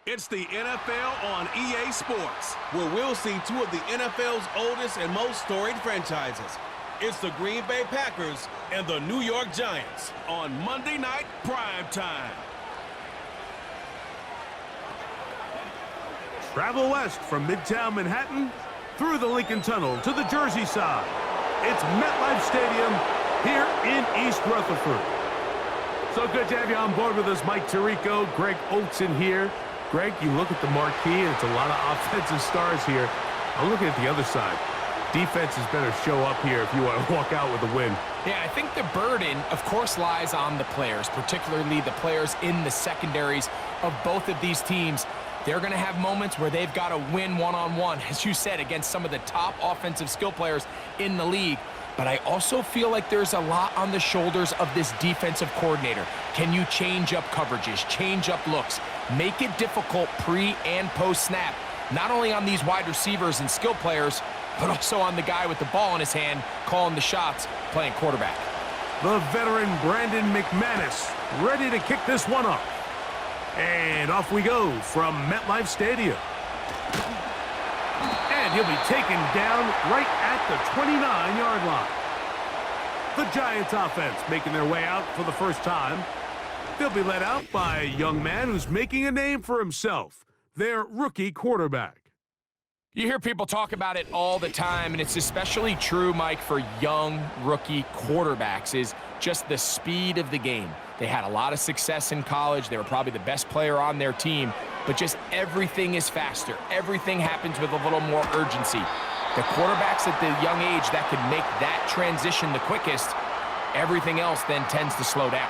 It's the NFL on EA Sports, where we'll see two of the NFL's oldest and most storied franchises. It's the Green Bay Packers and the New York Giants on Monday Night Prime Time. Travel west from Midtown Manhattan through the Lincoln Tunnel to the Jersey side. It's MetLife Stadium here in East Rutherford. So good to have you on board with us, Mike Tirico, Greg Olson here. Greg, you look at the marquee, and it's a lot of offensive stars here. I'm looking at the other side. Defenses better show up here if you want to walk out with a win. Yeah, I think the burden, of course, lies on the players, particularly the players in the secondaries of both of these teams. They're going to have moments where they've got to win one-on-one, as you said, against some of the top offensive skill players in the league. But I also feel like there's a lot on the shoulders of this defensive coordinator. Can you change up coverages, change up looks, make it difficult pre- and post-snap, not only on these wide receivers and skill players, but also on the guy with the ball in his hand, calling the shots, playing quarterback. The veteran Brandon McManus ready to kick this one off. And off we go from MetLife Stadium. And he'll be taken down right at the 29-yard line. The Giants offense making their way out for the first time. They'll be led out by a young man who's making a name for himself, their rookie quarterback. You hear people talk about it all the time, and it's especially true, Mike, for young rookie quarterbacks, is just the speed of the game. They had a lot of success in college. They were probably the best player on their team, but just everything is faster. Everything happens with a little more urgency. The quarterbacks at the young age that could make that transition the quickest, everything else then tends to slow down.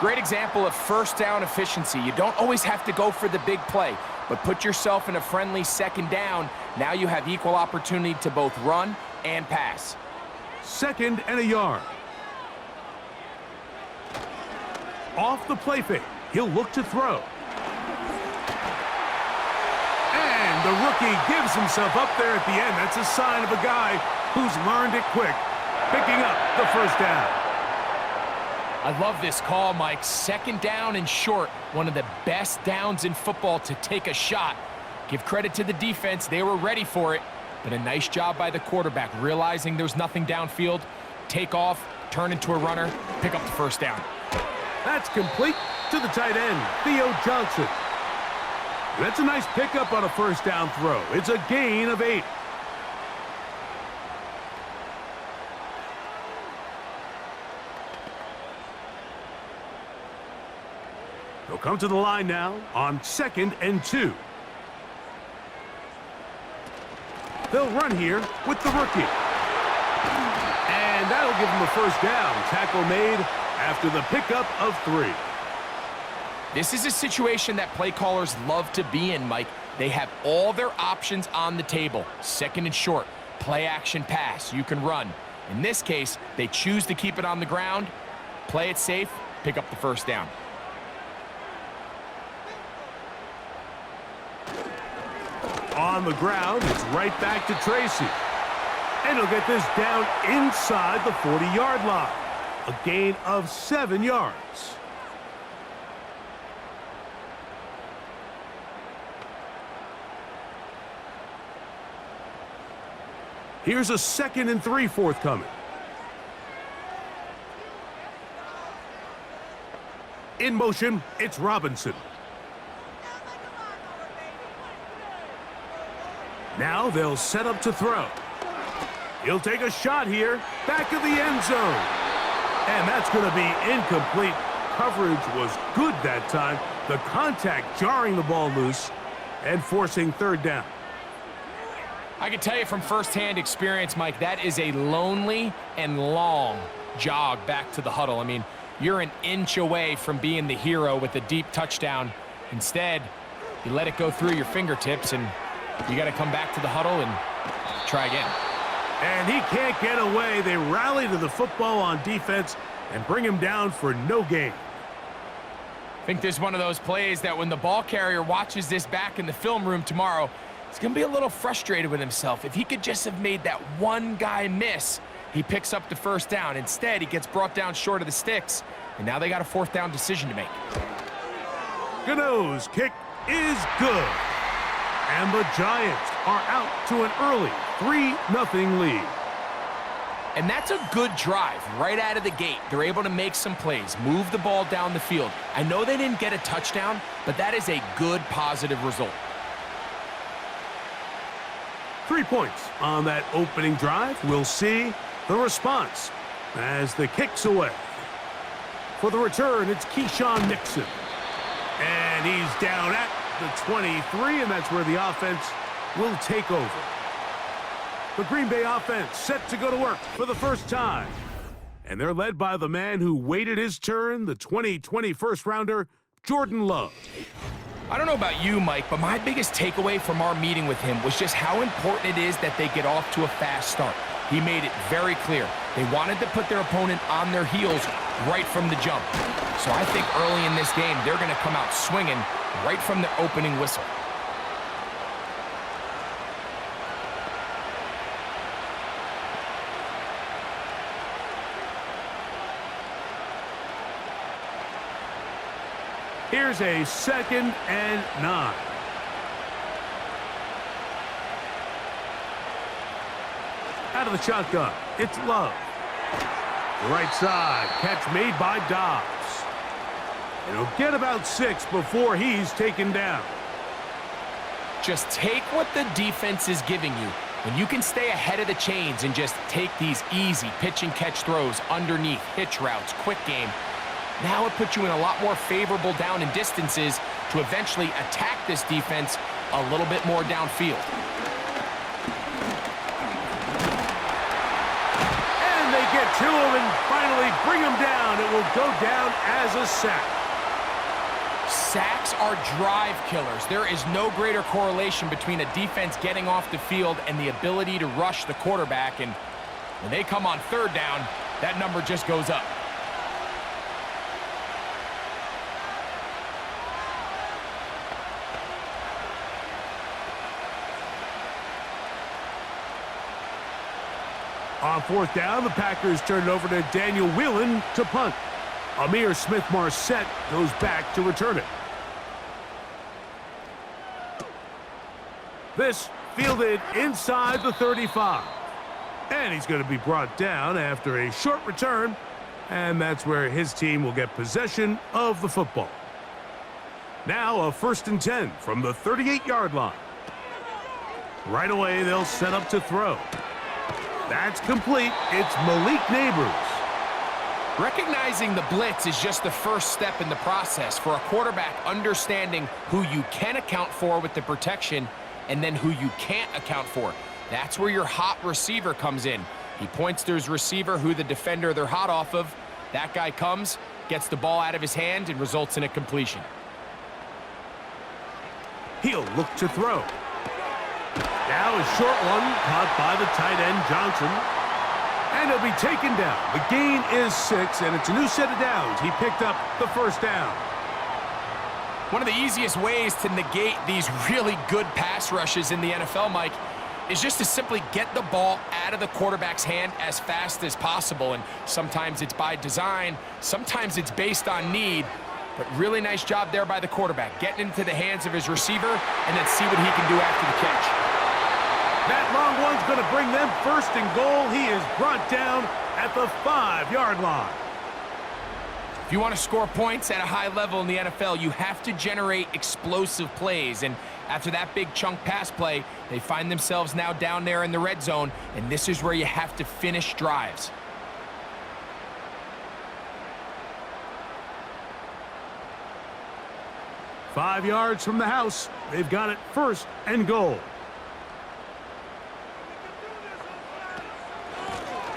Great example of first down efficiency. You don't always have to go for the big play, but put yourself in a friendly second down. Now you have equal opportunity to both run and pass. 2nd and a yard. Off the play fake, he'll look to throw. And the rookie gives himself up there at the end. That's a sign of a guy who's learned it quick, picking up the first down. I love this call, Mike. 2nd down and short, one of the best downs in football to take a shot. Give credit to the defense. They were ready for it, but a nice job by the quarterback, realizing there's nothing downfield, take off, turn into a runner, pick up the first down. That's complete to the tight end, Theo Johnson. That's a nice pickup on a first down throw. It's a gain of 8. They'll come to the line now on 2nd and 2. They'll run here with the rookie. And that'll give them a first down. Tackle made after the pickup of 3. This is a situation that play callers love to be in, Mike. They have all their options on the table. 2nd and short, play action pass, you can run. In this case, they choose to keep it on the ground, play it safe, pick up the first down. On the ground, it's right back to Tracy. And he'll get this down inside the 40-yard line. A gain of 7 yards. Here's a 2nd and 3 forthcoming. In motion, it's Robinson. Now they'll set up to throw. He'll take a shot here, back of the end zone. And that's going to be incomplete. Coverage was good that time. The contact jarring the ball loose and forcing 3rd down. I can tell you from firsthand experience, Mike, that is a lonely and long jog back to the huddle. I mean, you're an inch away from being the hero with a deep touchdown. Instead, you let it go through your fingertips, and you got to come back to the huddle and try again. And he can't get away. They rally to the football on defense and bring him down for no gain. I think this is one of those plays that when the ball carrier watches this back in the film room tomorrow, he's going to be a little frustrated with himself. If he could just have made that one guy miss, he picks up the first down. Instead, he gets brought down short of the sticks, and now they got a 4th down decision to make. Gano's kick is good. And the Giants are out to an early 3-0 lead. And that's a good drive right out of the gate. They're able to make some plays, move the ball down the field. I know they didn't get a touchdown, but that is a good, positive result. 3 points on that opening drive. We'll see the response as the kick's away. For the return, it's Keyshawn Nixon. And he's down at the 23, and that's where the offense will take over. The Green Bay offense set to go to work for the first time. And they're led by the man who waited his turn, the 2020 first-rounder, Jordan Love. I don't know about you, Mike, but my biggest takeaway from our meeting with him was just how important it is that they get off to a fast start. He made it very clear. They wanted to put their opponent on their heels right from the jump. So I think early in this game, they're going to come out swinging right from the opening whistle. Here's a 2nd and 9. Out of the shotgun, it's Love. Right side, catch made by Dobbs. And he'll get about 6 before he's taken down. Just take what the defense is giving you. When you can stay ahead of the chains and just take these easy pitch and catch throws underneath, hitch routes, quick game, now it puts you in a lot more favorable down and distances to eventually attack this defense a little bit more downfield. And they get to him and finally bring him down. It will go down as a sack. Sacks are drive killers. There is no greater correlation between a defense getting off the field and the ability to rush the quarterback. And when they come on 3rd down, that number just goes up. On 4th down, the Packers turn it over to Daniel Whelan to punt. Amir Smith-Marset goes back to return it. This fielded inside the 35. And he's going to be brought down after a short return. And that's where his team will get possession of the football. Now a 1st and 10 from the 38-yard line. Right away, they'll set up to throw. That's complete. It's Malik Neighbors. Recognizing the blitz is just the first step in the process for a quarterback understanding who you can account for with the protection and then who you can't account for. That's where your hot receiver comes in. He points to his receiver, who the defender they're hot off of. That guy comes, gets the ball out of his hand, and results in a completion. He'll look to throw. Now a short one caught by the tight end, Johnson. And he'll be taken down. The gain is 6, and it's a new set of downs. He picked up the 1st down. One of the easiest ways to negate these really good pass rushes in the NFL, Mike, is just to simply get the ball out of the quarterback's hand as fast as possible. And sometimes it's by design, sometimes it's based on need. But really nice job there by the quarterback, getting into the hands of his receiver and then see what he can do after the catch. That long one's going to bring them 1st and goal. He is brought down at the 5-yard line. If you want to score points at a high level in the NFL, you have to generate explosive plays. And after that big chunk pass play, they find themselves now down there in the red zone, and this is where you have to finish drives. Five yards from the house. They've got it 1st and goal.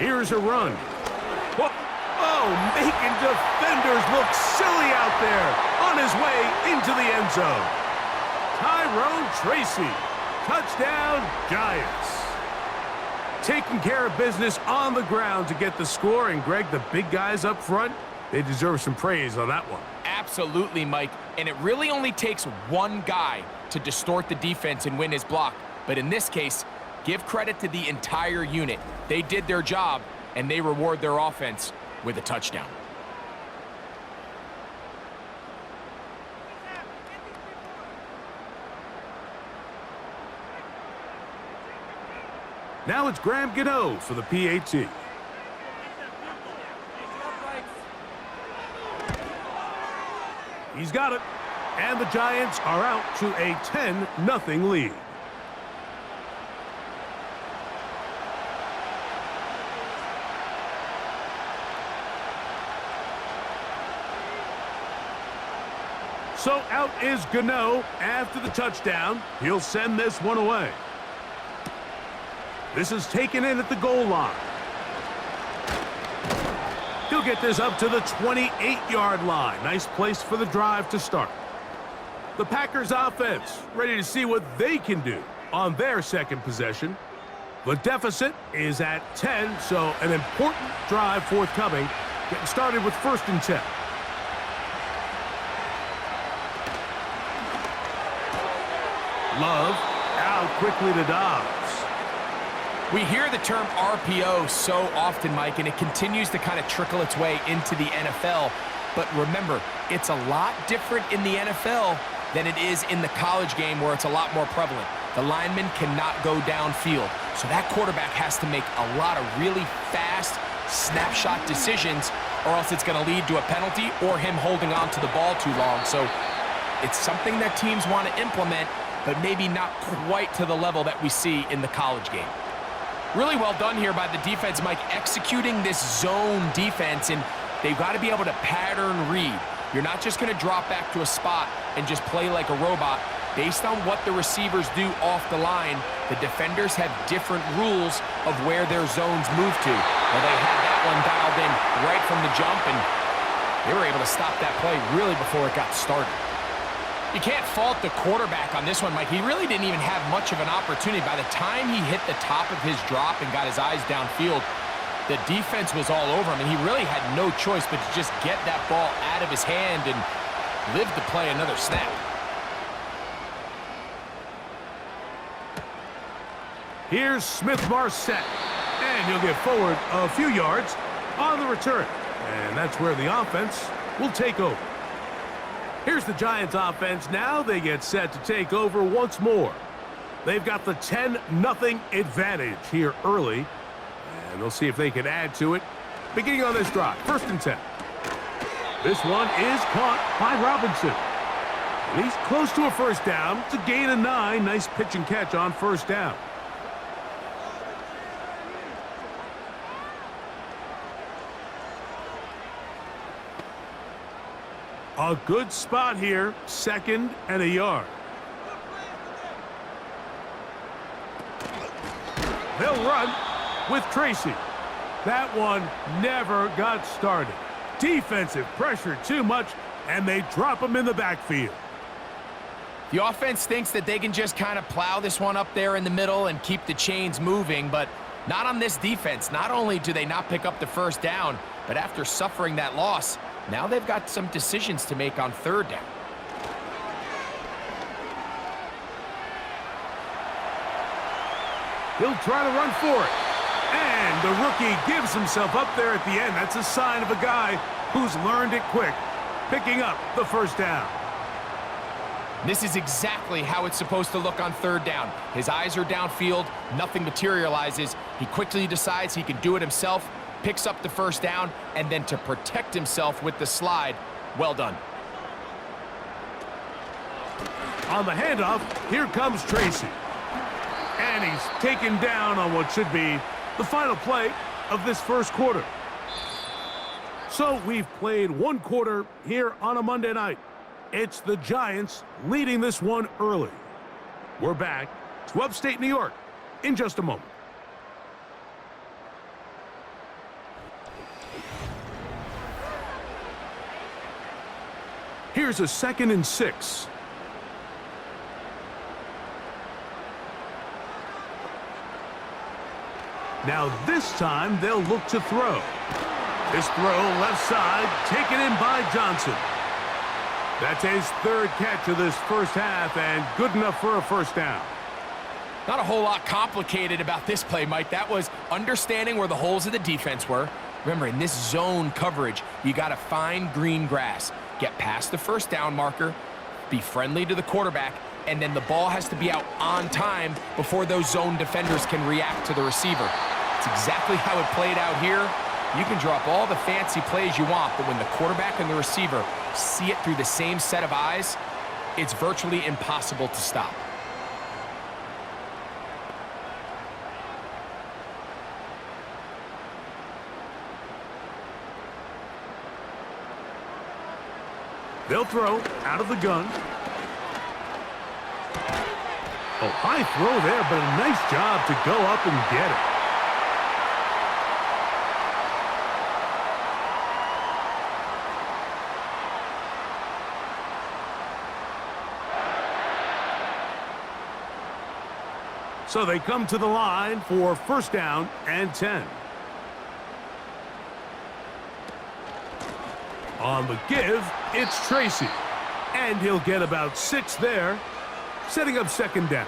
Here's a run. Whoa. Oh, making defenders look silly out there on his way into the end zone. Tyrone Tracy. Touchdown, Giants. Taking care of business on the ground to get the score. And, Greg, the big guys up front, they deserve some praise on that one. Absolutely, Mike. And it really only takes one guy to distort the defense and win his block. But in this case, give credit to the entire unit. They did their job, and they reward their offense with a touchdown. Now it's Graham Gano for the PAT. He's got it. And the Giants are out to a 10-0 lead. So out is Gano after the touchdown. He'll send this one away. This is taken in at the goal line. He'll get this up to the 28-yard line. Nice place for the drive to start. The Packers offense ready to see what they can do on their second possession. The deficit is at 10, so an important drive forthcoming. Getting started with 1st and 10. Love out quickly to Dobbs. We hear the term RPO so often, Mike, and it continues to kind of trickle its way into the NFL. But remember, it's a lot different in the NFL than it is in the college game where it's a lot more prevalent. The lineman cannot go downfield. So that quarterback has to make a lot of really fast snapshot decisions, or else it's going to lead to a penalty or him holding on to the ball too long. So it's something that teams want to implement, but maybe not quite to the level that we see in the college game. Really well done here by the defense, Mike, executing this zone defense, and they've got to be able to pattern read. You're not just going to drop back to a spot and just play like a robot. Based on what the receivers do off the line, the defenders have different rules of where their zones move to. Well, they had that one dialed in right from the jump, and they were able to stop that play really before it got started. You can't fault the quarterback on this one, Mike. He really didn't even have much of an opportunity. By the time he hit the top of his drop and got his eyes downfield, the defense was all over him, and he really had no choice but to just get that ball out of his hand and live to play another snap. Here's Smith-Marset, and he'll get forward a few yards on the return. And that's where the offense will take over. Here's the Giants offense now. They get set to take over once more. They've got the 10-0 advantage here early. And they'll see if they can add to it. Beginning on this drive, 1st and 10. This one is caught by Robinson. And he's close to a 1st down. It's a gain of 9. Nice pitch and catch on 1st down. A good spot here, 2nd and a yard. They'll run with Tracy. That one never got started. Defensive pressure too much, and they drop him in the backfield. The offense thinks that they can just kind of plow this one up there in the middle and keep the chains moving, but not on this defense. Not only do they not pick up the 1st down, but after suffering that loss, now they've got some decisions to make on 3rd down. He'll try to run for it. And the rookie gives himself up there at the end. That's a sign of a guy who's learned it quick, picking up the 1st down. This is exactly how it's supposed to look on 3rd down. His eyes are downfield, nothing materializes. He quickly decides he can do it himself, picks up the 1st down, and then to protect himself with the slide, well done. On the handoff, here comes Tracy. And he's taken down on what should be the final play of this 1st quarter. So we've played 1 quarter here on a Monday night. It's the Giants leading this one early. We're back to upstate New York in just a moment. Here's a 2nd and 6. Now this time they'll look to throw. This throw left side taken in by Johnson. That's his 3rd catch of this 1st half and good enough for a 1st down. Not a whole lot complicated about this play, Mike. That was understanding where the holes of the defense were. Remember, in this zone coverage, you got to find green grass. Get past the 1st down marker, be friendly to the quarterback, and then the ball has to be out on time before those zone defenders can react to the receiver. It's exactly how it played out here. You can drop all the fancy plays you want, but when the quarterback and the receiver see it through the same set of eyes, it's virtually impossible to stop. They'll throw out of the gun. Oh, high throw there, but a nice job to go up and get it. So they come to the line for first down and 10. On the give, it's Tracy. And he'll get about 6 there, setting up second down.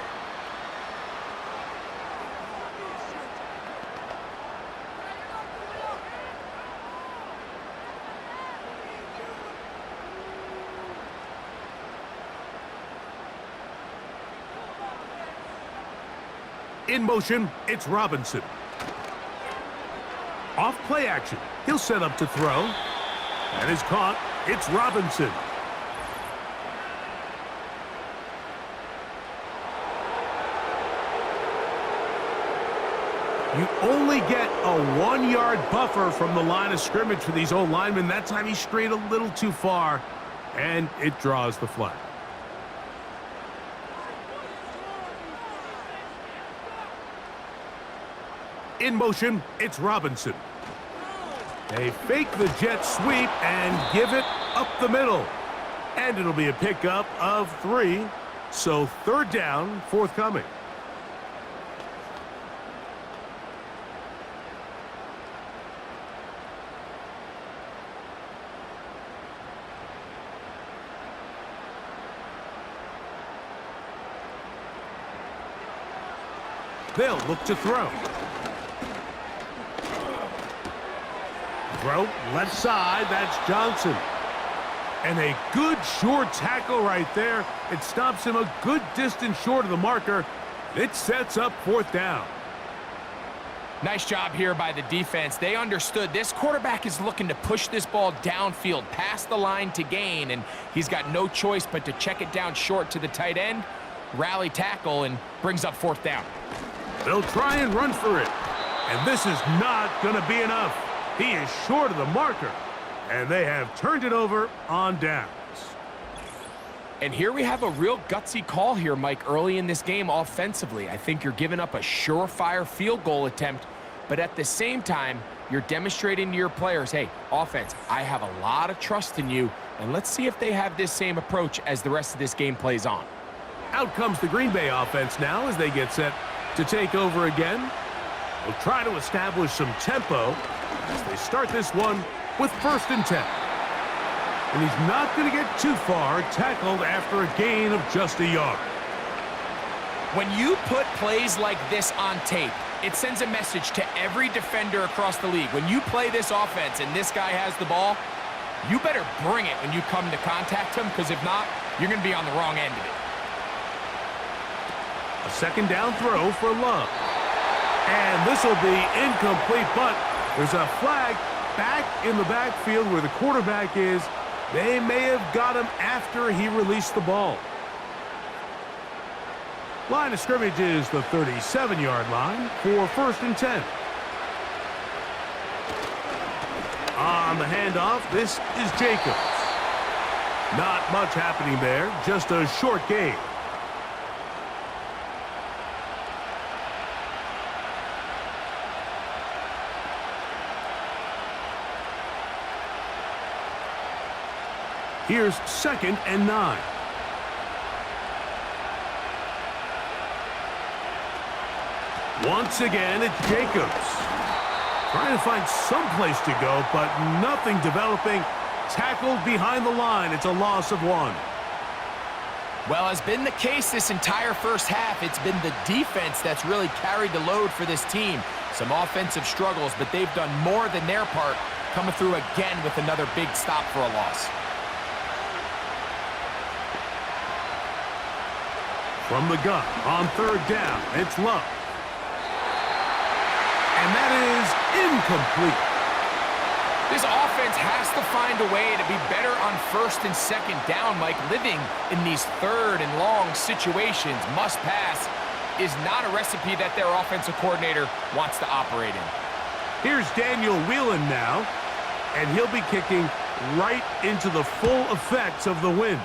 In motion, it's Robinson. Off play action. He'll set up to throw. And is caught. It's Robinson. You only get a 1-yard buffer from the line of scrimmage for these old linemen. That time he strayed a little too far, and it draws the flag. In motion, it's Robinson. They fake the jet sweep and give it up the middle. And it'll be a pickup of 3. So third down forthcoming. They'll look to throw. Throw left side, that's Johnson. And a good short tackle right there. It stops him a good distance short of the marker. It sets up fourth down. Nice job here by the defense. They understood this quarterback is looking to push this ball downfield past the line to gain, and he's got no choice but to check it down short to the tight end, rally tackle, and brings up fourth down. They'll try and run for it. And this is not going to be enough. He is short of the marker. And they have turned it over on downs. And here we have a real gutsy call here, Mike, early in this game offensively. I think you're giving up a surefire field goal attempt, but at the same time, you're demonstrating to your players, hey, offense, I have a lot of trust in you, and let's see if they have this same approach as the rest of this game plays on. Out comes the Green Bay offense now as they get set to take over again. They'll try to establish some tempo as they start this one with first and 10. And he's not going to get too far, tackled after a gain of just a yard. When you put plays like this on tape, it sends a message to every defender across the league. When you play this offense and this guy has the ball, you better bring it when you come to contact him, because if not, you're going to be on the wrong end of it. A second down throw for Love. And this will be incomplete, but there's a flag back in the backfield where the quarterback is. They may have got him after he released the ball. Line of scrimmage is the 37-yard line for first and 10. On the handoff, this is Jacobs. Not much happening there, just a short gain. Here's second and 9. Once again, it's Jacobs. Trying to find some place to go, but nothing developing. Tackled behind the line. It's a loss of 1. Well, as been the case this entire first half, it's been the defense that's really carried the load for this team. Some offensive struggles, but they've done more than their part, coming through again with another big stop for a loss. From the gun on third down, it's Love. And that is incomplete. This offense has to find a way to be better on first and second down, Mike. Living in these third and long situations, must pass, is not a recipe that their offensive coordinator wants to operate in. Here's Daniel Whelan now, and he'll be kicking right into the full effects of the wind.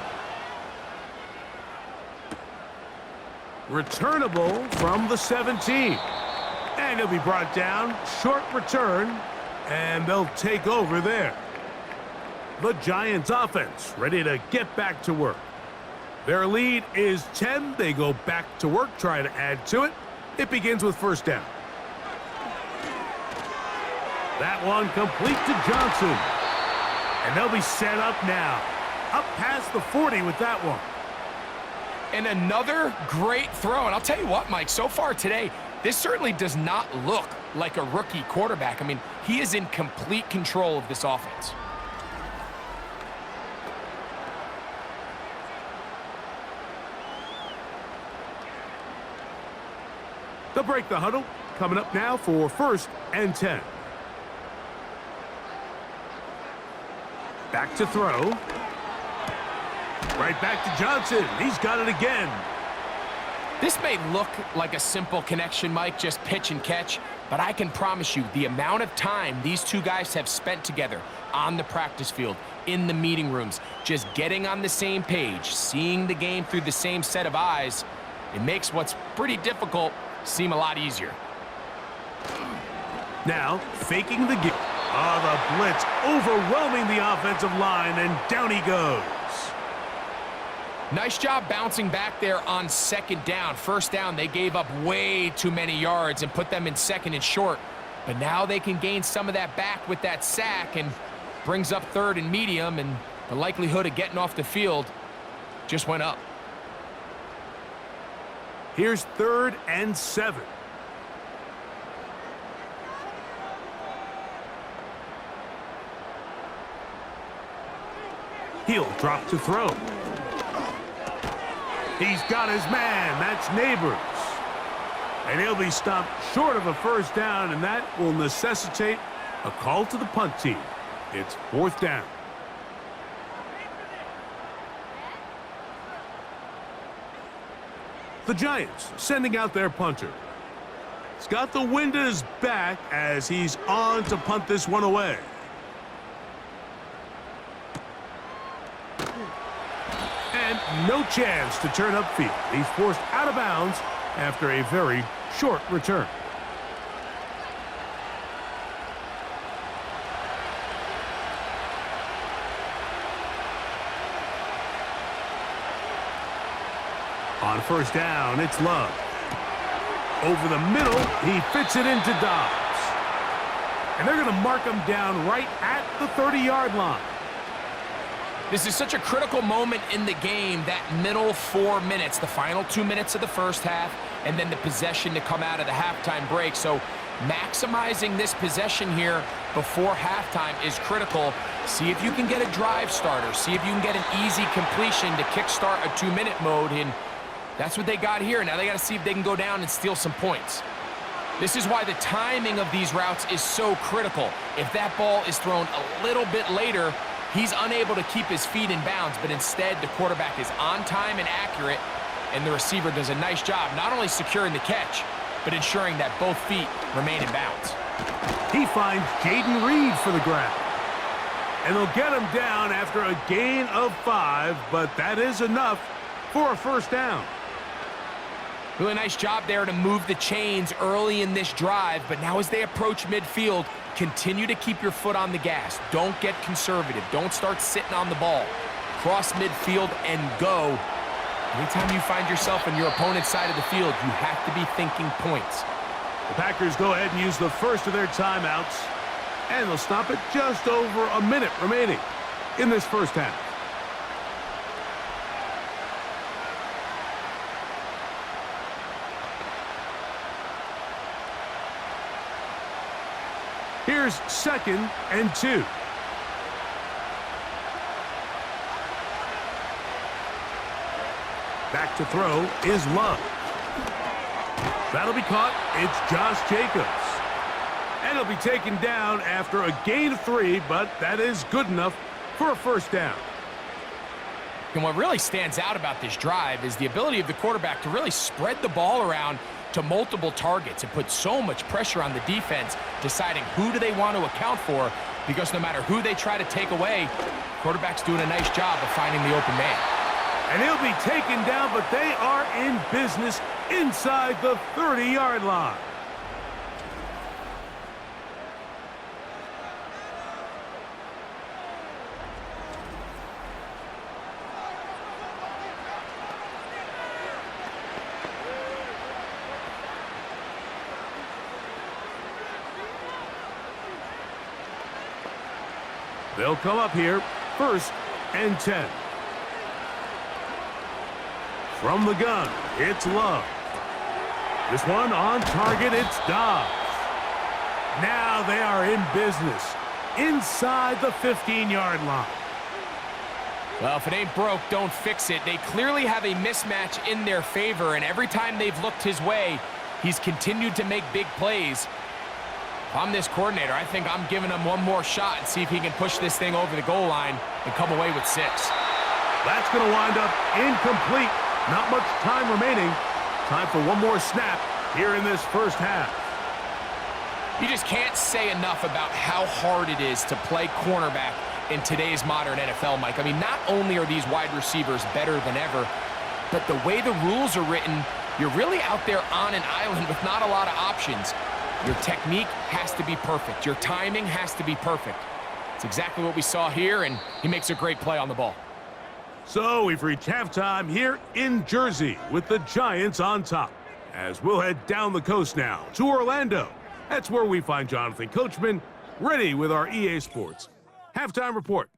Returnable from the 17. And he'll be brought down, short return, and they'll take over there. The Giants offense ready to get back to work. Their lead is 10. They go back to work, try to add to it. It begins with first down. That one complete to Johnson. And they'll be set up now. Up past the 40 with that one. And another great throw. And I'll tell you what, Mike, so far today, this certainly does not look like a rookie quarterback. I mean, he is in complete control of this offense. They'll break the huddle. Coming up now for first and 10. Back to throw. Right back to Johnson. He's got it again. This may look like a simple connection, Mike, just pitch and catch, but I can promise you the amount of time these two guys have spent together on the practice field, in the meeting rooms, just getting on the same page, seeing the game through the same set of eyes, it makes what's pretty difficult seem a lot easier. Now, faking the game. Oh, the blitz overwhelming the offensive line, and down he goes. Nice job bouncing back there on second down. First down, they gave up way too many yards and put them in second and short. But now they can gain some of that back with that sack and brings up third and medium, and the likelihood of getting off the field just went up. Here's third and 7. He'll drop to throw. He's got his man. That's Neighbors. And he'll be stopped short of a first down, and that will necessitate a call to the punt team. It's fourth down. The Giants sending out their punter. He's got the wind at his back as he's on to punt this one away. And no chance to turn upfield. He's forced out of bounds after a very short return. On first down, it's Love. Over the middle, he fits it into Dobbs. And they're going to mark him down right at the 30-yard line. This is such a critical moment in the game, that middle 4 minutes, the final 2 minutes of the first half, and then the possession to come out of the halftime break. So maximizing this possession here before halftime is critical. See if you can get a drive starter. See if you can get an easy completion to kickstart a 2-minute mode, and that's what they got here. Now they got to see if they can go down and steal some points. This is why the timing of these routes is so critical. If that ball is thrown a little bit later, he's unable to keep his feet in bounds, but instead the quarterback is on time and accurate, and the receiver does a nice job not only securing the catch, but ensuring that both feet remain in bounds. He finds Jaden Reed for the grab. And they'll get him down after a gain of 5, but that is enough for a first down. Really nice job there to move the chains early in this drive, but now as they approach midfield, continue to keep your foot on the gas. Don't get conservative. Don't start sitting on the ball. Cross midfield and go. Anytime you find yourself on your opponent's side of the field, you have to be thinking points. The Packers go ahead and use the first of their timeouts, and they'll stop it just over a minute remaining in this first half. Here's second and 2. Back to throw is Love. That'll be caught. It's Josh Jacobs. And he'll be taken down after a gain of 3, but that is good enough for a first down. And what really stands out about this drive is the ability of the quarterback to really spread the ball around to multiple targets and put so much pressure on the defense, deciding who do they want to account for, because no matter who they try to take away, quarterback's doing a nice job of finding the open man. And he'll be taken down, but they are in business inside the 30-yard line. They'll come up here, 1st and 10. From the gun, it's Love. This one on target, it's Dobbs. Now they are in business inside the 15-yard line. Well, if it ain't broke, don't fix it. They clearly have a mismatch in their favor, and every time they've looked his way, he's continued to make big plays. If I'm this coordinator, I think I'm giving him one more shot and see if he can push this thing over the goal line and come away with 6. That's going to wind up incomplete. Not much time remaining. Time for one more snap here in this first half. You just can't say enough about how hard it is to play cornerback in today's modern NFL, Mike. I mean, not only are these wide receivers better than ever, but the way the rules are written, you're really out there on an island with not a lot of options. Your technique has to be perfect. Your timing has to be perfect. It's exactly what we saw here, and he makes a great play on the ball. So we've reached halftime here in Jersey with the Giants on top. As we'll head down the coast now to Orlando. That's where we find Jonathan Coachman ready with our EA Sports halftime report.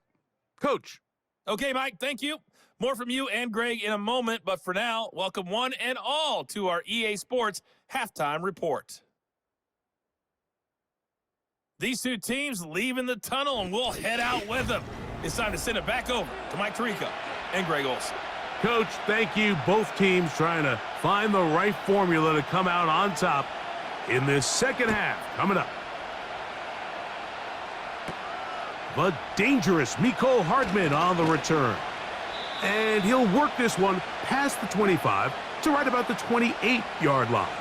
Coach. Okay, Mike, thank you. More from you and Greg in a moment, but for now, welcome one and all to our EA Sports halftime report. These two teams leaving the tunnel, and we'll head out with them. It's time to send it back over to Mike Tirico and Greg Olson. Coach, thank you. Both teams trying to find the right formula to come out on top in this second half. Coming up. The dangerous Mecole Hardman on the return. And he'll work this one past the 25 to right about the 28-yard line.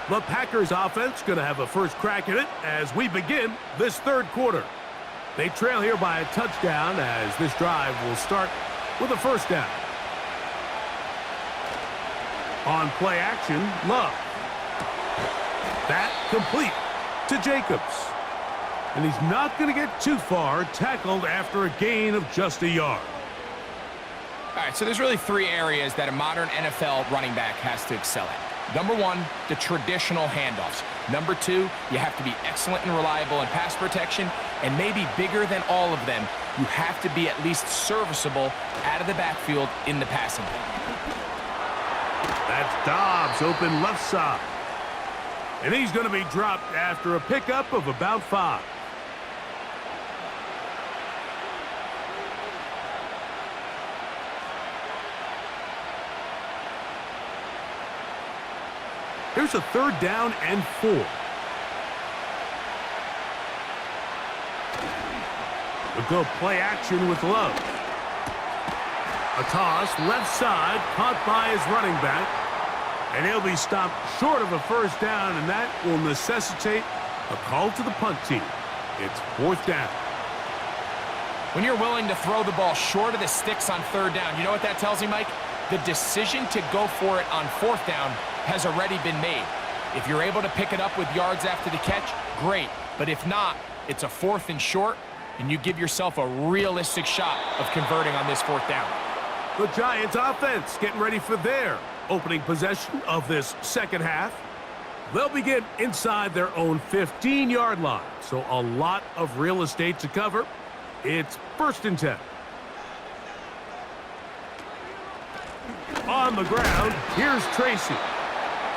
The Packers offense going to have a first crack at it as we begin this third quarter. They trail here by a touchdown as this drive will start with a first down. On play action, Love. That complete to Jacobs. And he's not going to get too far, tackled after a gain of just a yard. All right, so there's really 3 areas that a modern NFL running back has to excel at. Number 1, the traditional handoffs. Number 2, you have to be excellent and reliable in pass protection. And maybe bigger than all of them, you have to be at least serviceable out of the backfield in the passing game. That's Dobbs open left side. And he's going to be dropped after a pickup of about 5. Here's a 3rd down and 4. We'll go play action with Love. A toss, left side, caught by his running back. And he'll be stopped short of a first down, and that will necessitate a call to the punt team. It's 4th down. When you're willing to throw the ball short of the sticks on 3rd down, you know what that tells me, Mike? The decision to go for it on 4th down has already been made. If you're able to pick it up with yards after the catch, great. But if not, it's a 4th and short, and you give yourself a realistic shot of converting on this 4th down. The Giants offense getting ready for their opening possession of this second half. They'll begin inside their own 15-yard line, so a lot of real estate to cover. It's 1st and 10. On the ground, here's Tracy.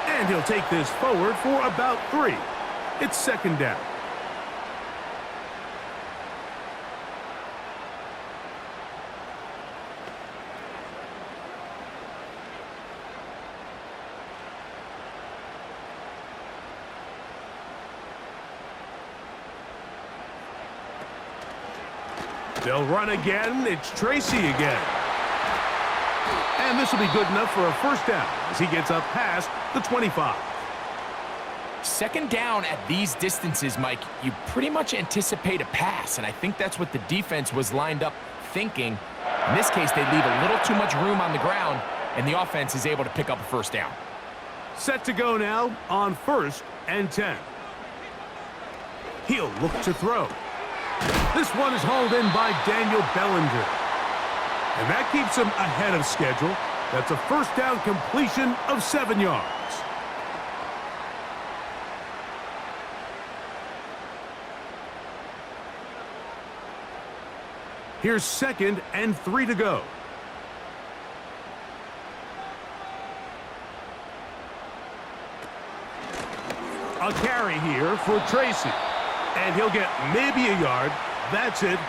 And he'll take this forward for about 3. It's 2nd down. They'll run again. It's Tracy again. And this will be good enough for a first down as he gets up past the 25. Second down at these distances, Mike, you pretty much anticipate a pass, and I think that's what the defense was lined up thinking. In this case, they leave a little too much room on the ground, and the offense is able to pick up a first down. Set to go now on 1st and 10. He'll look to throw. This one is hauled in by Daniel Bellinger. And that keeps him ahead of schedule. That's a first down completion of 7 yards. Here's 2nd and 3 to go. A carry here for Tracy. And he'll get maybe a yard. That's it.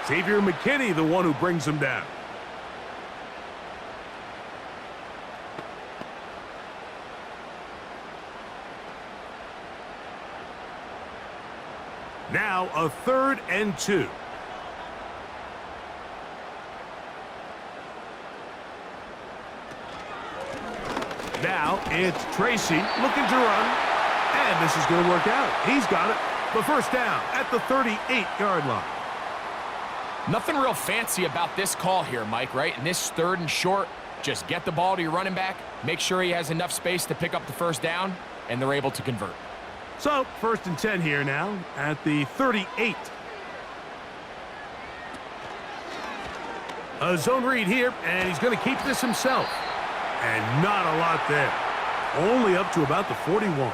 Xavier McKinney, the one who brings him down. Now a 3rd and 2. Now it's Tracy looking to run. And this is going to work out. He's got it. The first down at the 38-yard line. Nothing real fancy about this call here, Mike, right? In this 3rd and short, just get the ball to your running back, make sure he has enough space to pick up the first down, and they're able to convert. So, 1st and 10 here now at the 38. A zone read here, and he's going to keep this himself. And not a lot there. Only up to about the 41.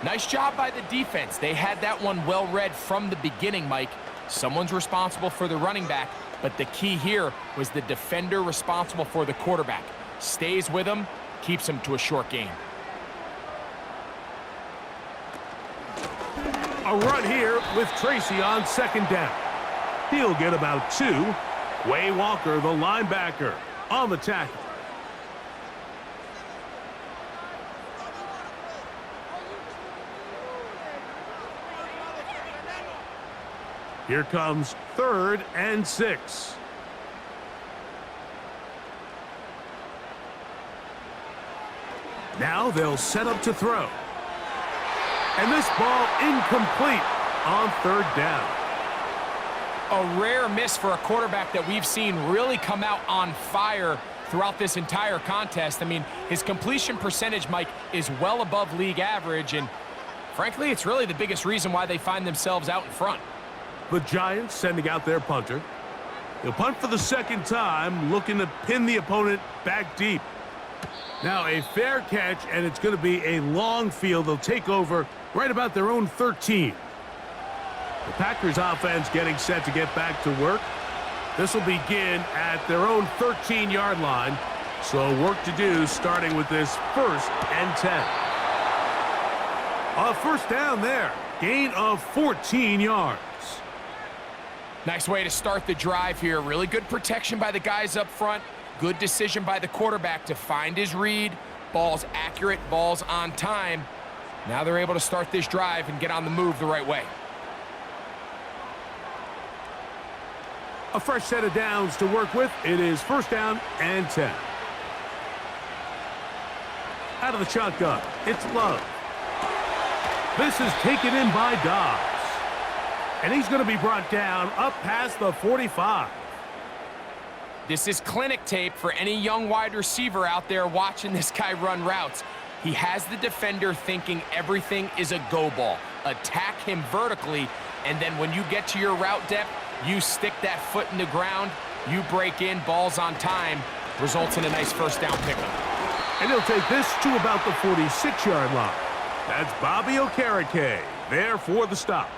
Nice job by the defense. They had that one well read from the beginning, Mike. Someone's responsible for the running back, but the key here was the defender responsible for the quarterback. Stays with him, keeps him to a short gain. A run here with Tracy on 2nd down. He'll get about 2. Way Walker, the linebacker, on the tackle. Here comes 3rd and 6. Now they'll set up to throw. And this ball incomplete on 3rd down. A rare miss for a quarterback that we've seen really come out on fire throughout this entire contest. I mean, his completion percentage, Mike, is well above league average, and frankly, it's really the biggest reason why they find themselves out in front. The Giants sending out their punter. He'll punt for the 2nd time, looking to pin the opponent back deep. Now a fair catch, and it's going to be a long field. They'll take over right about their own 13. The Packers offense getting set to get back to work. This will begin at their own 13-yard line. So work to do starting with this 1st and 10. A first down there. Gain of 14 yards. Nice way to start the drive here. Really good protection by the guys up front. Good decision by the quarterback to find his read. Ball's accurate, ball's on time. Now they're able to start this drive and get on the move the right way. A fresh set of downs to work with. It is 1st down and 10. Out of the shotgun, it's Love. This is taken in by Dobbs. And he's going to be brought down up past the 45. This is clinic tape for any young wide receiver out there watching this guy run routes. He has the defender thinking everything is a go ball. Attack him vertically, and then when you get to your route depth, you stick that foot in the ground, you break in, balls on time, results in a nice first down pickup. And he'll take this to about the 46-yard line. That's Bobby Okereke there for the stop.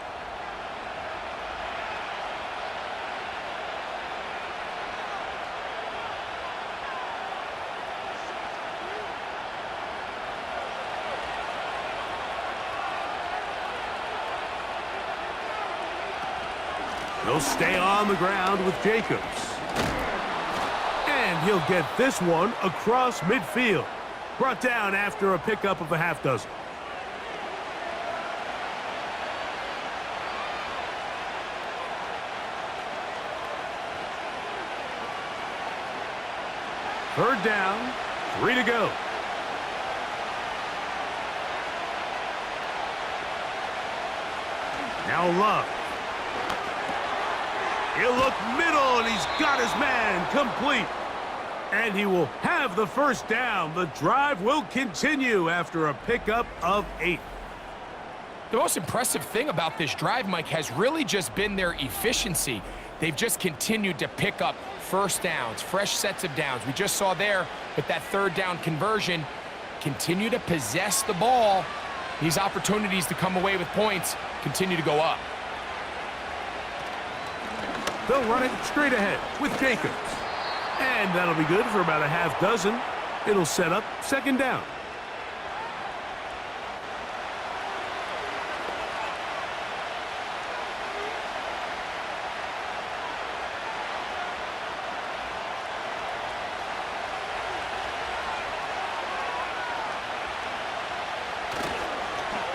He'll stay on the ground with Jacobs. And he'll get this one across midfield. Brought down after a pickup of a half dozen. Third down, 3 to go. Now Love. He'll look middle, and he's got his man complete. And he will have the first down. The drive will continue after a pickup of 8. The most impressive thing about this drive, Mike, has really just been their efficiency. They've just continued to pick up first downs, fresh sets of downs. We just saw there with that third down conversion, continue to possess the ball. These opportunities to come away with points continue to go up. They'll run it straight ahead with Jacobs. And that'll be good for about a half dozen. It'll set up second down.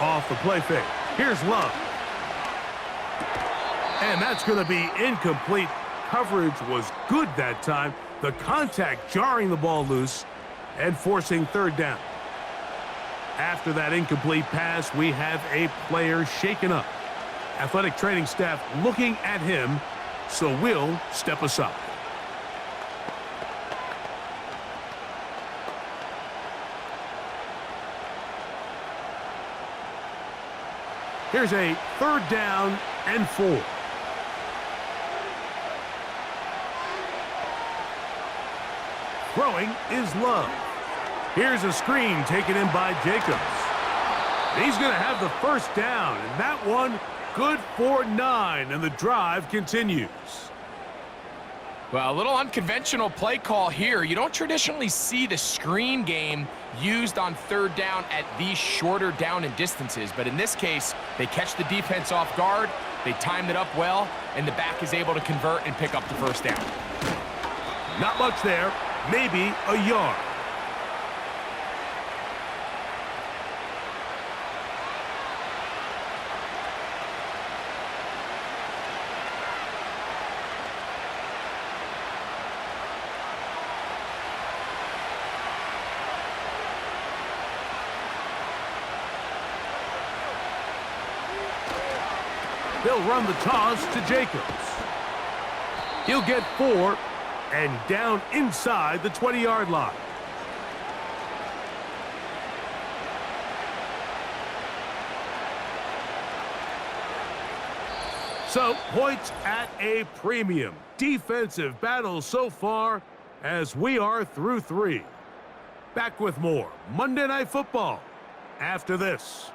Off the play fake. Here's Love. And that's going to be incomplete. Coverage was good that time. The contact jarring the ball loose and forcing third down. After that incomplete pass, we have a player shaken up. Athletic training staff looking at him, so we'll step aside. Here's a third down and 4. Throwing is Love. Here's a screen taken in by Jacobs. He's going to have the first down, and that one good for 9, and the drive continues. Well, a little unconventional play call here. You don't traditionally see the screen game used on third down at these shorter down and distances. But in this case, they catch the defense off guard, they timed it up well, and the back is able to convert and pick up the first down. Not much there, maybe a yard. They'll run the toss to Jacobs. He'll get 4 and down inside the 20-yard line. So, points at a premium. Defensive battle so far as we are through 3. Back with more Monday Night Football after this.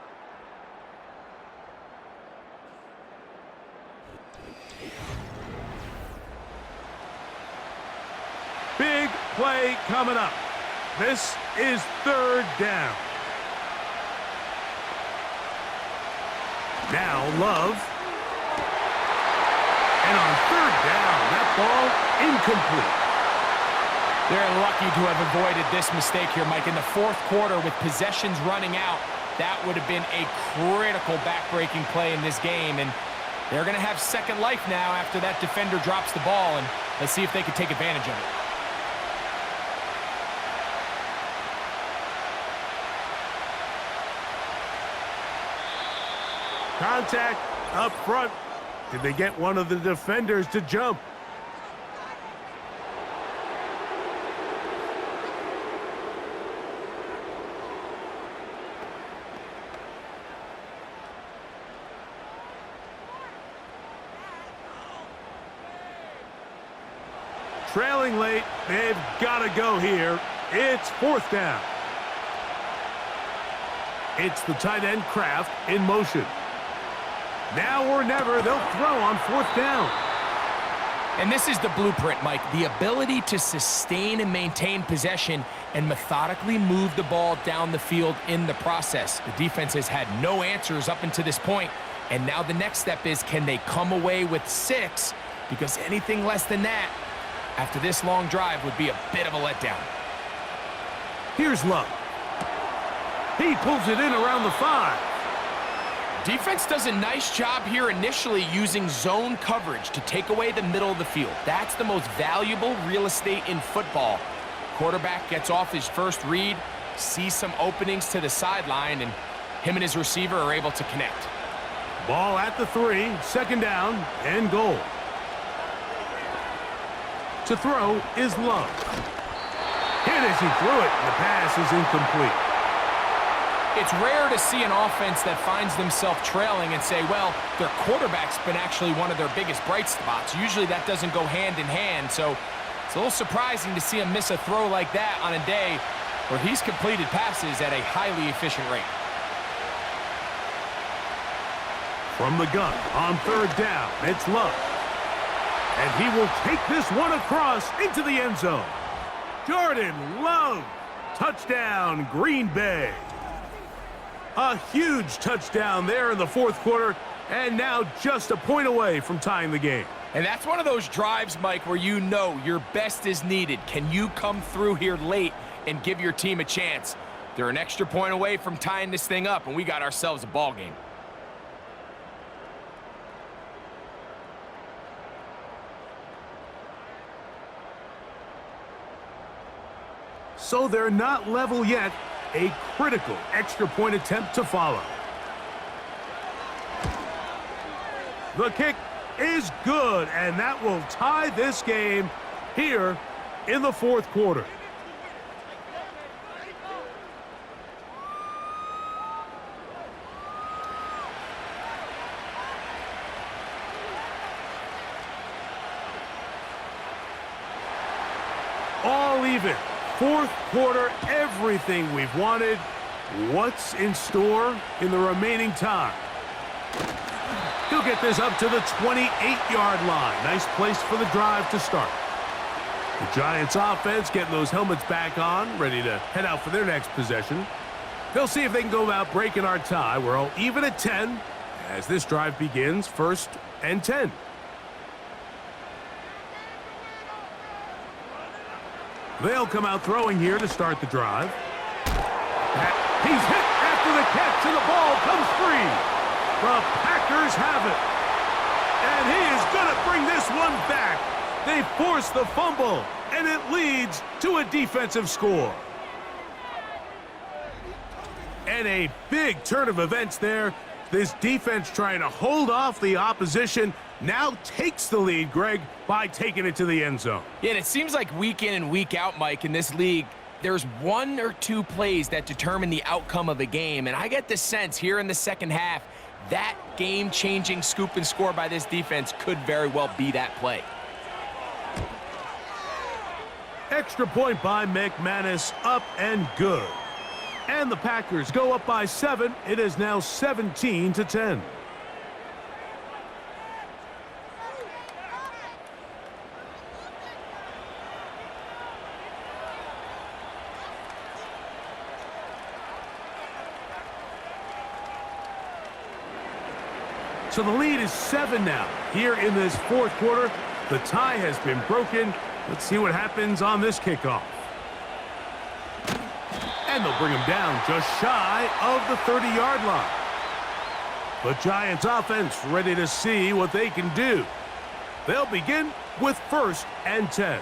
Big play coming up. This is third down. Now Love. And on third down, that ball incomplete. They're lucky to have avoided this mistake here, Mike. In the fourth quarter, with possessions running out, that would have been a critical back-breaking play in this game. And they're going to have second life now after that defender drops the ball. And let's see if they can take advantage of it. Contact up front. Did they get one of the defenders to jump? Trailing late, they've got to go here. It's fourth down. It's the tight end Kraft in motion. Now or never, they'll throw on fourth down. And this is the blueprint, Mike. The ability to sustain and maintain possession and methodically move the ball down the field in the process. The defense has had no answers up until this point, and now the next step is, can they come away with 6? Because anything less than that, after this long drive, would be a bit of a letdown. Here's Love. He pulls it in around the 5. Defense does a nice job here initially using zone coverage to take away the middle of the field. That's the most valuable real estate in football. Quarterback gets off his first read, sees some openings to the sideline, and him and his receiver are able to connect. Ball at the 3, second down and goal. To throw is Love. Hit as he threw it, and the pass is incomplete. It's rare to see an offense that finds themselves trailing and say, well, their quarterback's been actually one of their biggest bright spots. Usually that doesn't go hand in hand, so it's a little surprising to see him miss a throw like that on a day where he's completed passes at a highly efficient rate. From the gun on third down, it's Love. And he will take this one across into the end zone. Jordan Love, touchdown, Green Bay. A huge touchdown there in the fourth quarter, and now just a point away from tying the game. And that's one of those drives, Mike, where you know your best is needed. Can you come through here late and give your team a chance? They're an extra point away from tying this thing up, and we got ourselves a ball game. So they're not level yet. A critical extra point attempt to follow. The kick is good, and that will tie this game here in the fourth quarter. All even. Fourth quarter, everything we've wanted. What's in store in the remaining time? He'll get this up to the 28-yard line. Nice place for the drive to start. The Giants offense getting those helmets back on, ready to head out for their next possession. They'll see if they can go about breaking our tie. We're all even at 10 as this drive begins, 1st and 10. They'll come out throwing here to start the drive. He's hit after the catch, and the ball comes free. The Packers have it. And he is going to bring this one back. They force the fumble, and it leads to a defensive score. And a big turn of events there. This defense trying to hold off the opposition now takes the lead, Greg, by taking it to the end zone. Yeah, and it seems like week in and week out, Mike, in this league, there's one or two plays that determine the outcome of a game. And I get the sense here in the second half, that game-changing scoop and score by this defense could very well be that play. Extra point by McManus, up and good. And the Packers go up by 7. It is now 17-10. So the lead is 7 now. Here in this fourth quarter, the tie has been broken. Let's see what happens on this kickoff. And they'll bring him down just shy of the 30-yard line. The Giants offense ready to see what they can do. They'll begin with 1st and 10.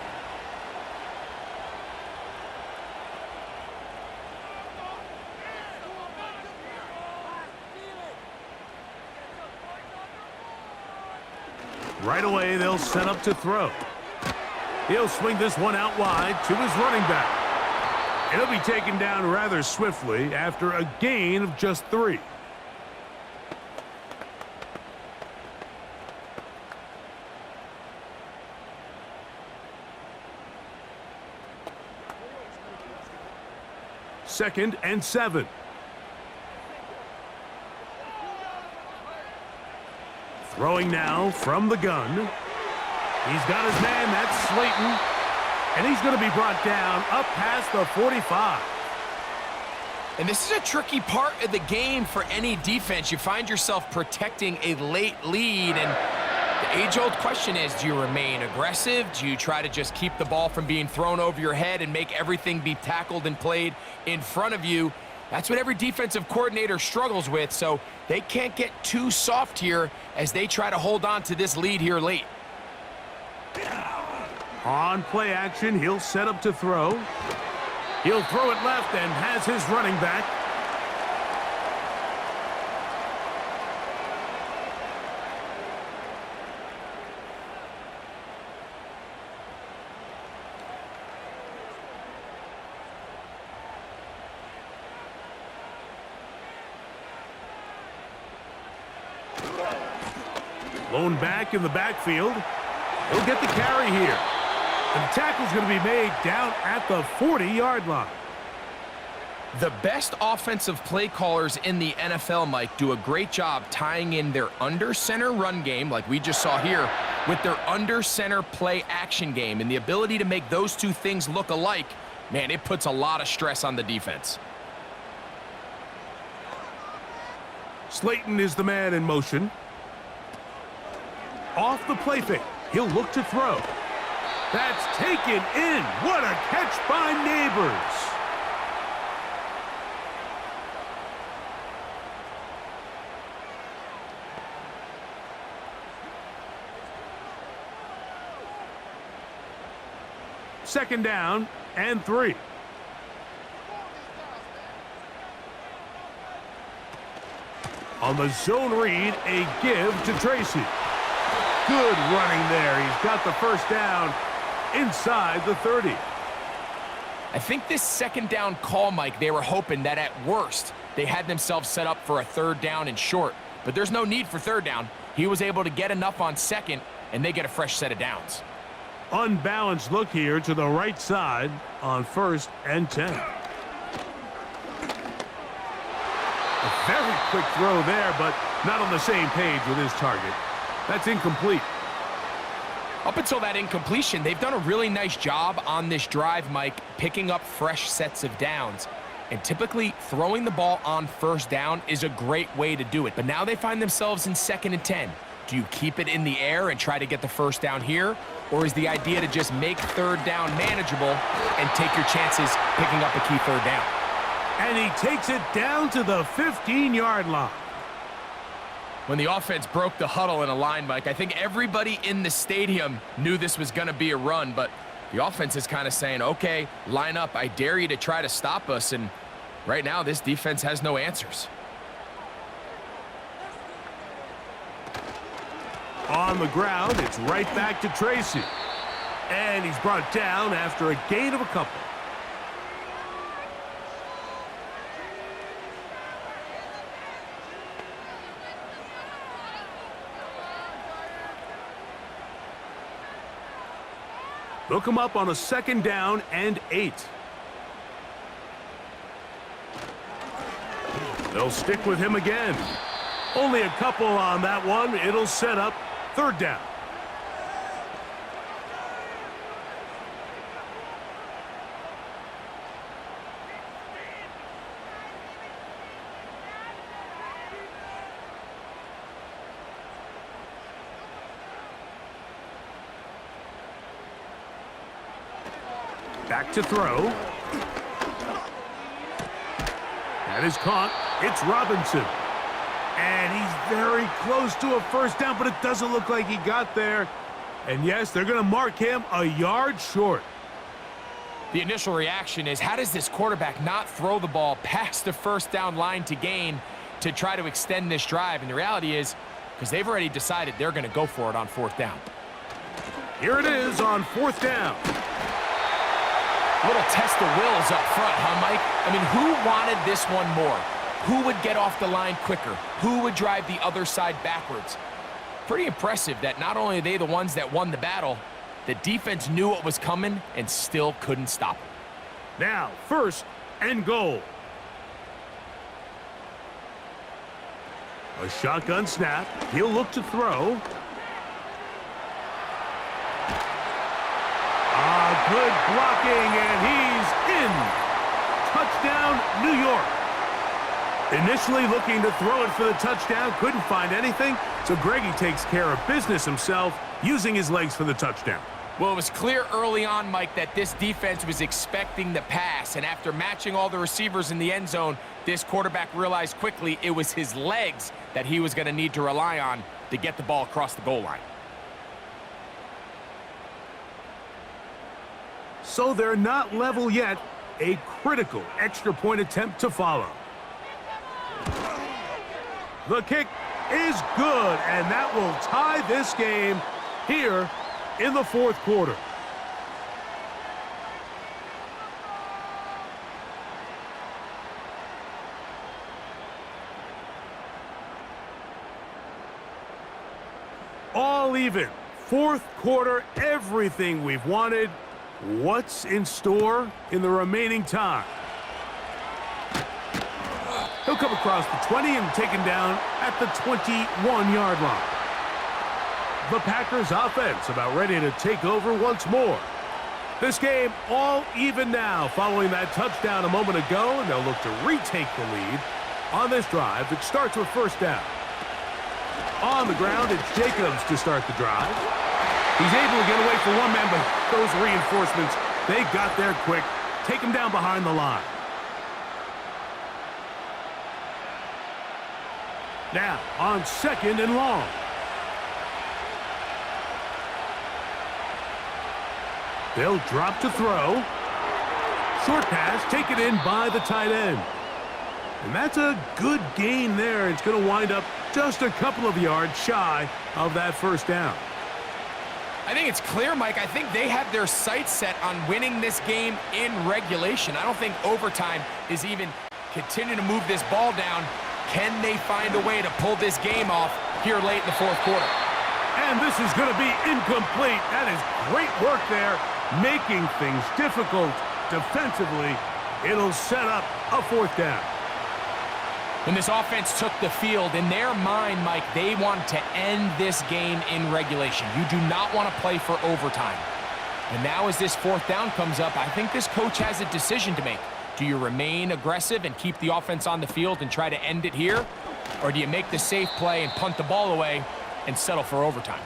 Right away, they'll set up to throw. He'll swing this one out wide to his running back. He'll be taken down rather swiftly after a gain of just 3. Second and 7. Throwing now from the gun. He's got his man, that's Slayton. And he's going to be brought down up past the 45. And this is a tricky part of the game for any defense. You find yourself protecting a late lead, and the age-old question is, do you remain aggressive? Do you try to just keep the ball from being thrown over your head and make everything be tackled and played in front of you? That's what every defensive coordinator struggles with, so they can't get too soft here as they try to hold on to this lead here late. On play action, he'll set up to throw. He'll throw it left and has his running back. Lone back in the backfield. He'll get the carry here. And the tackle's going to be made down at the 40-yard line. The best offensive play callers in the NFL, Mike, do a great job tying in their under-center run game, like we just saw here, with their under-center play action game. And the ability to make those two things look alike, man, it puts a lot of stress on the defense. Slayton is the man in motion. Off the play fake. He'll look to throw. That's taken in. What a catch by Neighbors. Second down and 3. On the zone read, a give to Tracy. Good running there. He's got the first down inside the 30. I think this second down call, Mike, they were hoping that at worst they had themselves set up for a third down and short. But there's no need for third down. He was able to get enough on second, and they get a fresh set of downs. Unbalanced look here to the right side on 1st and 10. A very quick throw there, but not on the same page with his target. That's incomplete. Up until that incompletion, they've done a really nice job on this drive, Mike, picking up fresh sets of downs. And typically, throwing the ball on first down is a great way to do it. But now they find themselves in 2nd and 10. Do you keep it in the air and try to get the first down here? Or is the idea to just make third down manageable and take your chances picking up a key third down? And he takes it down to the 15-yard line. When the offense broke the huddle in a line, Mike, I think everybody in the stadium knew this was going to be a run, but the offense is kind of saying, okay, line up. I dare you to try to stop us, and right now this defense has no answers. On the ground, it's right back to Tracy. And he's brought down after a gain of a couple. Look him up on a 2nd down and 8. They'll stick with him again. Only a couple on that one. It'll set up 3rd down. Back to throw. That is caught. It's Robinson. And he's very close to a first down, but it doesn't look like he got there. And yes, they're going to mark him a yard short. The initial reaction is, how does this quarterback not throw the ball past the first down line to gain to try to extend this drive? And the reality is, because they've already decided they're going to go for it on 4th down. Here it is on 4th down. Little test of wills up front, huh, Mike? I mean, who wanted this one more? Who would get off the line quicker? Who would drive the other side backwards? Pretty impressive that not only are they the ones that won the battle, the defense knew what was coming and still couldn't stop it. Now, 1st and goal. A shotgun snap. He'll look to throw. Good blocking, and he's in. Touchdown, New York. Initially looking to throw it for the touchdown, couldn't find anything, so Greggy takes care of business himself, using his legs for the touchdown. Well, it was clear early on, Mike, that this defense was expecting the pass, and after matching all the receivers in the end zone, this quarterback realized quickly it was his legs that he was going to need to rely on to get the ball across the goal line. So they're not level yet. a critical extra point attempt to follow. The kick is good, and that will tie this game here in the fourth quarter. All even. Fourth quarter, everything we've wanted. What's in store in the remaining time? He'll come across the 20 and taken down at the 21-yard line. The Packers offense about ready to take over once more. This game all even now following that touchdown a moment ago, and they'll look to retake the lead on this drive that starts with first down. On the ground, it's Jacobs to start the drive. He's able to get away for one man, but those reinforcements, they got there quick. Take him down behind the line. Now, on second and long. They'll drop to throw. Short pass taken in by the tight end. And that's a good gain there. It's going to wind up just a couple of yards shy of that first down. I think it's clear, Mike. I think they have their sights set on winning this game in regulation. I don't think overtime is even continuing to move this ball down. Can they find a way to pull this game off here late in the fourth quarter? And this is going to be incomplete. That is great work there, making things difficult defensively. It'll set up a fourth down. When this offense took the field, in their mind, Mike, they want to end this game in regulation. You do not want to play for overtime. And now as this fourth down comes up, I think this coach has a decision to make. Do you remain aggressive and keep the offense on the field and try to end it here? Or do you make the safe play and punt the ball away and settle for overtime?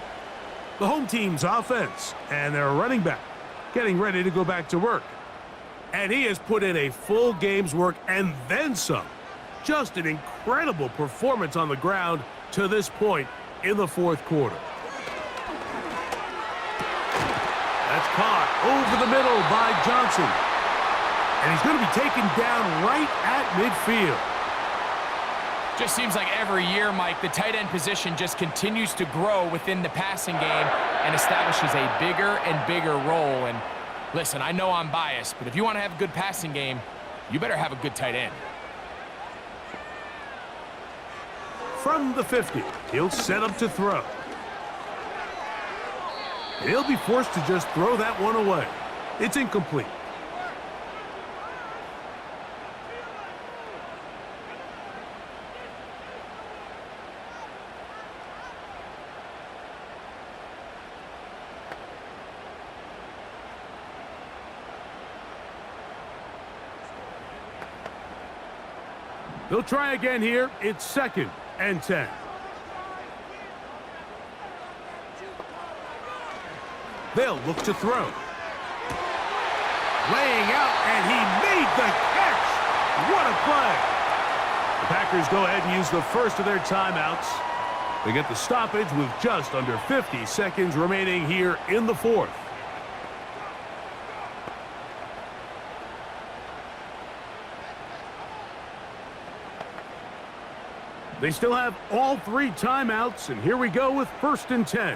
The home team's offense and their running back getting ready to go back to work. And he has put in a full game's work and then some. Just an incredible performance on the ground to this point in the fourth quarter. That's caught over the middle by Johnson. And he's going to be taken down right at midfield. Just seems like every year, Mike, the tight end position just continues to grow within the passing game and establishes a bigger and bigger role. And listen, I know I'm biased, but if you want to have a good passing game, you better have a good tight end. From the 50, he'll set up to throw. He'll be forced to just throw that one away. It's incomplete. They'll try again here. It's second and 10. They'll look to throw. Laying out, and he made the catch. What a play. The Packers go ahead and use the first of their timeouts. They get the stoppage with just under 50 seconds remaining here in the fourth. They still have all three timeouts, and here we go with first and 10.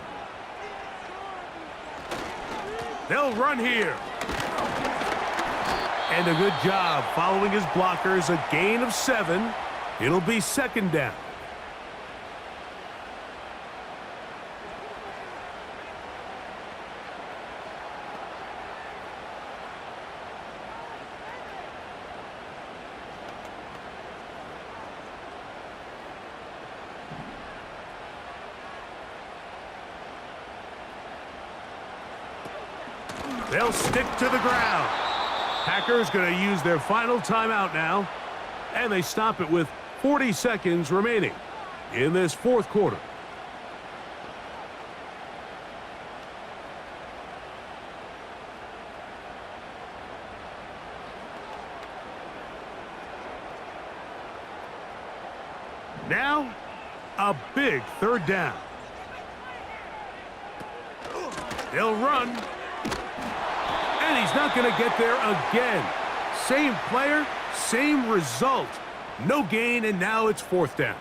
They'll run here. And a good job following his blockers, a gain of 7. It'll be second down. They'll stick to the ground. Packers going to use their final timeout now, and they stop it with 40 seconds remaining in this fourth quarter. Now, a big third down. They'll run. And he's not going to get there again. Same player, same result. No gain, and now it's 4th down.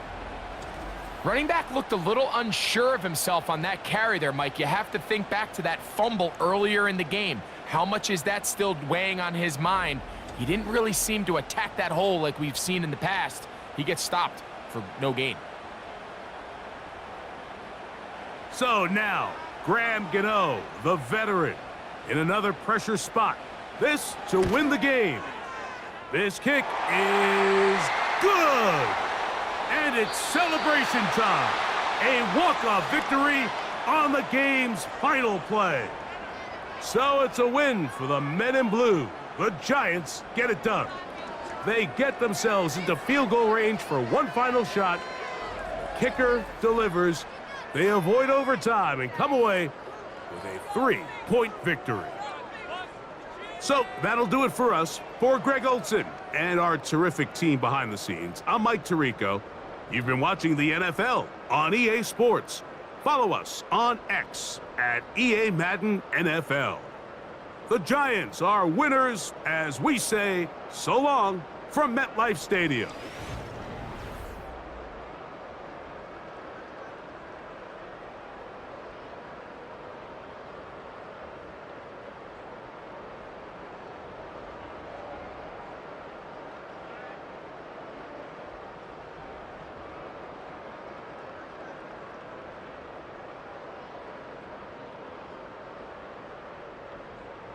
Running back looked a little unsure of himself on that carry there, Mike. You have to think back to that fumble earlier in the game. How much is that still weighing on his mind? He didn't really seem to attack that hole like we've seen in the past. He gets stopped for no gain. So now, Graham Gano, the veteran, in another pressure spot. This to win the game. This kick is good. And it's celebration time. A walk-off victory on the game's final play. So it's a win for the men in blue. The Giants get it done. They get themselves into field goal range for one final shot. Kicker delivers. They avoid overtime and come away with a 3-point victory. So that'll do it for us. For Greg Olson and our terrific team behind the scenes, I'm Mike Tirico. You've been watching the NFL on EA Sports. Follow us on X at EA Madden NFL. The Giants are winners as we say so long from MetLife Stadium.